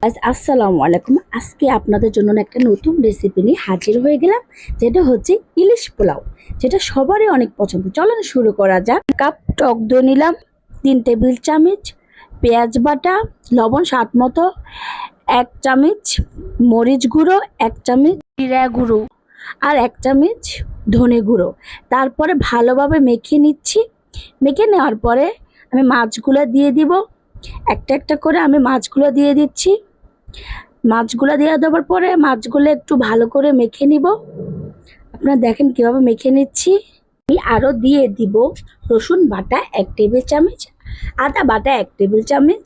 আসসালামু আলাইকুম। আজকে আপনাদের জন্য একটা নতুন রেসিপি নিয়ে হাজির হয়ে গেলাম, যেটা হচ্ছে ইলিশ পোলাও, যেটা সবারই অনেক পছন্দ। চলেন শুরু করা যাক। কাপ টক দই নিলাম, 3 টেবিল চামচ পেঁয়াজ বাটা, লবণ স্বাদ মতো, 1 চামচ মরিচ গুঁড়ো, 1 চামচ জিরা গুঁড়ো আর 1 চামচ ধনে গুঁড়ো। তারপরে ভালোভাবে মেখে নিচ্ছি। মেখে নেওয়ার পরে আমি মাছগুলো দিয়ে দিব। একটা একটা করে আমি মাছগুলো দিয়ে দিচ্ছি। মাছগুলো দিয়ে দেওয়ার পরে মাছগুলো একটু ভালো করে মেখে নিব। আপনারা দেখেন কিভাবে মেখে নিচ্ছি। আমি আরও দিয়ে দিব রসুন বাটা 1 টেবিল চামচ, আদা বাটা 1 টেবিল চামচ,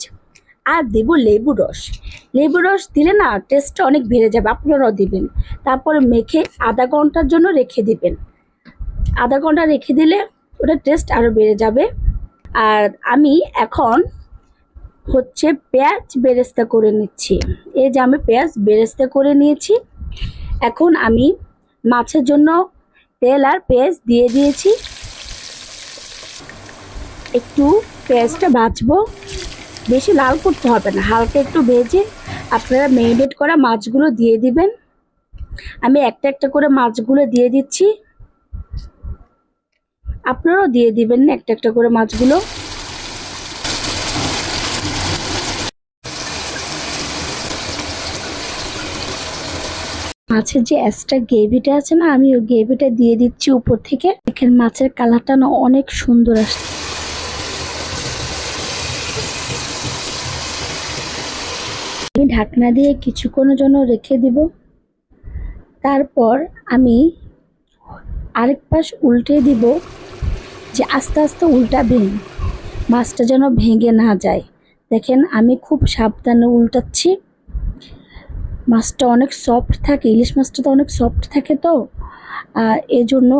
আর দিব লেবু রস। লেবু রস দিলে না টেস্টটা অনেক বেড়ে যাবে, আপনারাও দিবেন। তারপরে মেখে আধা ঘন্টার জন্য রেখে দিবেন। আধা ঘন্টা রেখে দিলে ওটা টেস্ট আরও বেড়ে যাবে। আর আমি এখন পেঁয়াজ বেরেস্তা করে নিচ্ছি। এই যে আমি পেঁয়াজ বেরেস্তা করে নিয়েছি। এখন আমি মাছের জন্য তেল আর পেঁয়াজ দিয়ে দিয়েছি। একটু পেঁয়াজটা ভাজবো, বেশি লাল করতে হবে না, হালকা একটু ভেজে আপনারা ম্যারিনেট করা মাছগুলো দিয়ে দিবেন। আমি একটা একটা করে মাছগুলো দিয়ে দিচ্ছি, আপনারাও দিয়ে দিবেন একটা একটা করে মাছগুলো। মাছের যে এক্সট্রা গ্রেভিটা আছে না, আমি ওই গ্রেভিটা দিয়ে দিচ্ছি উপর থেকে। দেখেন মাছের কালারটা না অনেক সুন্দর আসছে। আমি ঢাকনা দিয়ে কিছুক্ষণের জন্য রেখে দিব। তারপর আমি আরেক পাশ উল্টে দিব, যে আস্তে আস্তে উল্টাবেন, মাছটা যেন ভেঙে না যায়। দেখেন আমি খুব সাবধানে উল্টাচ্ছি। মাছটা অনেক সফট থাকে, ইলিশ মাছটা তো অনেক সফট থাকে, তো এজন্য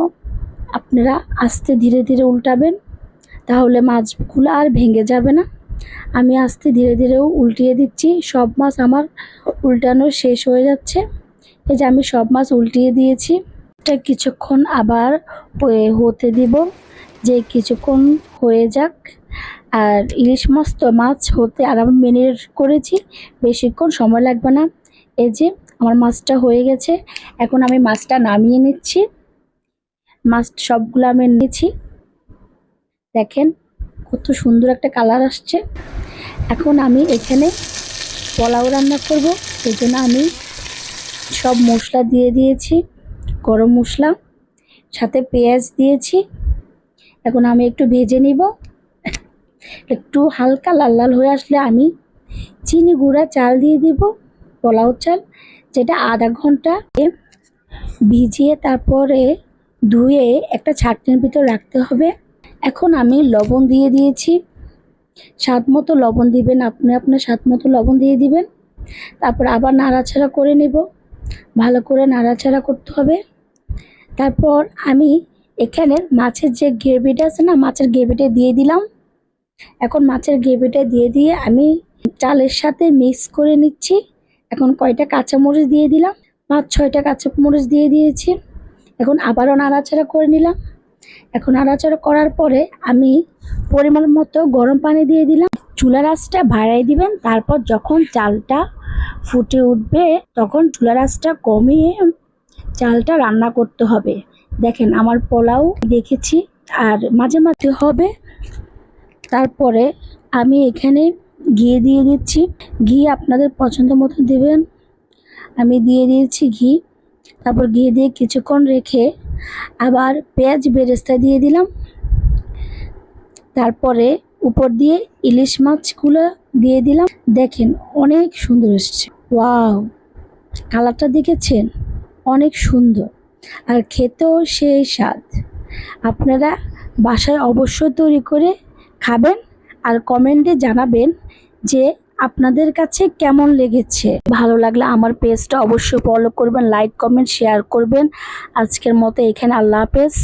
আপনারা আস্তে ধীরে ধীরে উল্টাবেন, তাহলে মাছগুলো আর ভেঙে যাবে না। আমি আস্তে ধীরে ধীরেও উল্টিয়ে দিচ্ছি। সব মাছ আমার উল্টানো শেষ হয়ে যাচ্ছে। এই যে আমি সব মাছ উল্টিয়ে দিয়েছি। এটা কিছুক্ষণ আবার হতে দিব, যে কিছুক্ষণ হয়ে যাক। আর ইলিশ মাছ তো মাছ হতে আর আমি ম্যারিনেট করেছি, বেশিক্ষণ সময় লাগবে না। এই যে আমার মাছটা হয়ে গেছে। এখন আমি মাছটা নামিয়ে নিচ্ছি। মাছ সবগুলো আমি নিয়েছি। দেখেন কত সুন্দর একটা কালার আসছে। এখন আমি এখানে পোলাও রান্না করব, সেই জন্য আমি সব মশলা দিয়ে দিয়েছি, গরম মশলা, সাথে পেঁয়াজ দিয়েছি। এখন আমি একটু ভেজে নিব। একটু হালকা লাল লাল হয়ে আসলে আমি চিনি গুঁড়া চাল দিয়ে দিব, পোলাও চাল, যেটা আধা ঘন্টা ভিজিয়ে তারপরে ধুয়ে একটা ছাঁকনির ভিতর রাখতে হবে। এখন আমি লবণ দিয়ে দিয়েছি, স্বাদ মতো লবণ দিবেন, আপনি আপনার স্বাদ মতো লবণ দিয়ে দিবেন। তারপর আবার নাড়াচাড়া করে নেব, ভালো করে নাড়াচাড়া করতে হবে। তারপর আমি এখানে মাছের যে গ্রেভিটা আছে না, মাছের গ্রেভিটা দিয়ে দিলাম। এখন মাছের গ্রেভিটা দিয়ে আমি চালের সাথে মিক্স করে নিচ্ছি। এখন কয়টা কাঁচামরিচ দিয়ে দিলাম, 5-6টা কাঁচামরিচ দিয়ে দিয়েছি। এখন আবারও নাড়াচাড়া করে নিলাম। এখন নাড়াচাড়া করার পরে আমি পরিমাণ মতো গরম পানি দিয়ে দিলাম। চুলার আঁচটা বাড়াই দিবেন। তারপর যখন চালটা ফুটে উঠবে তখন চুলার আঁচটা কমিয়ে চালটা রান্না করতে হবে। দেখেন আমার পোলাও দেখেছি, আর মাঝে মাঝে হবে। তারপরে আমি এখানে ঘি দিয়ে দিচ্ছি। ঘি আপনাদের পছন্দ মতো দেবেন। আমি দিয়ে দিয়েছি ঘি। তারপর ঘি দিয়ে কিছুক্ষণ রেখে আবার পেঁয়াজ বেরেস্তা দিয়ে দিলাম। তারপরে উপর দিয়ে ইলিশ মাছগুলো দিয়ে দিলাম। দেখেন অনেক সুন্দর এসছে। ওয়াও, কালারটা দেখেছেন, অনেক সুন্দর, আর খেতেও সেই স্বাদ। আপনারা বাসায় অবশ্যই তৈরি করে খাবেন, আর কমেন্টে জানাবেন যে আপনাদের কাছে কেমন লেগেছে। ভালো লাগলে আমার পেজটা অবশ্যই ফলো করবেন, লাইক কমেন্ট শেয়ার করবেন। আজকের মতো এখানে, আল্লাহ হাফেজ।